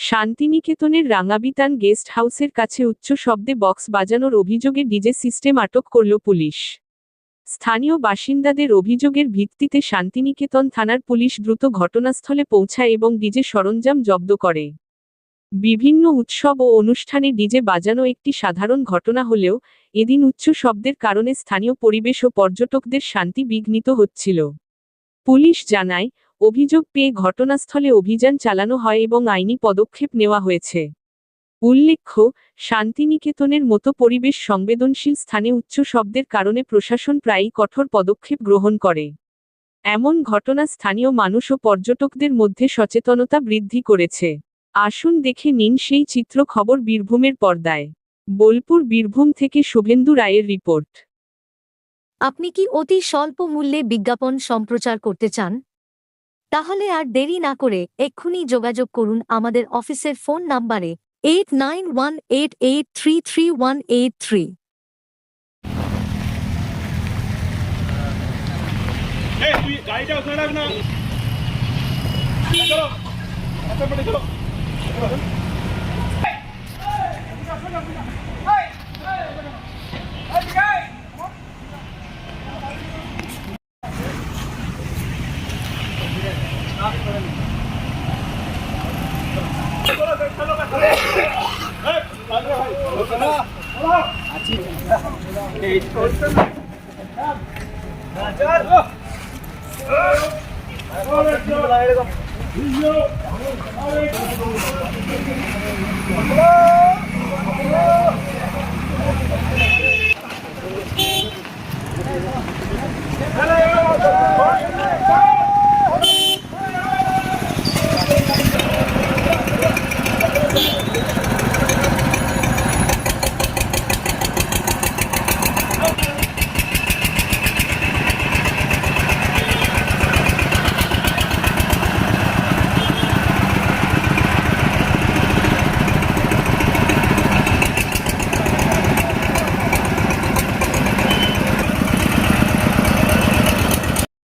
শান্তিনিকেতনের রাঙাবিতান গেস্ট হাউসের কাছে উচ্চ শব্দে বক্স বাজানোর অভিযোগে ডিজে সিস্টেম আটক করল পুলিশ। স্থানীয় বাসিন্দাদের অভিযোগের ভিত্তিতে শান্তিনিকেতন থানার পুলিশ দ্রুত ঘটনাস্থলে পৌঁছায় এবং ডিজে সরঞ্জাম জব্দ করে। বিভিন্ন উৎসব ও অনুষ্ঠানে ডিজে বাজানো একটি সাধারণ ঘটনা হলেও এদিন উচ্চ শব্দের কারণে স্থানীয় পরিবেশ ও পর্যটকদের শান্তি বিঘ্নিত হচ্ছিল। পুলিশ জানায়, অভিযোগ পেয়ে ঘটনাস্থলে অভিযান চালানো হয় এবং আইনি পদক্ষেপ নেওয়া হয়েছে। উল্লেখ্য, শান্তিনিকেতনের মতো পরিবেশ সংবেদনশীল স্থানে উচ্চ শব্দের কারণে প্রশাসন প্রায়ই কঠোর পদক্ষেপ গ্রহণ করে। এমন ঘটনা স্থানীয় মানুষ ও পর্যটকদের মধ্যে সচেতনতা বৃদ্ধি করেছে। আসুন দেখে নিন সেই চিত্র। খবর বীরভূমের পর্দায়। বোলপুর বীরভূম থেকে শুভেন্দু রায়ের রিপোর্ট। আপনি কি অতি স্বল্প মূল্যে বিজ্ঞাপন সম্প্রচার করতে চান? তাহলে আর দেরি না করে এক্ষুনি যোগাযোগ করুন আমাদের অফিসের ফোন নাম্বারে 8918833183।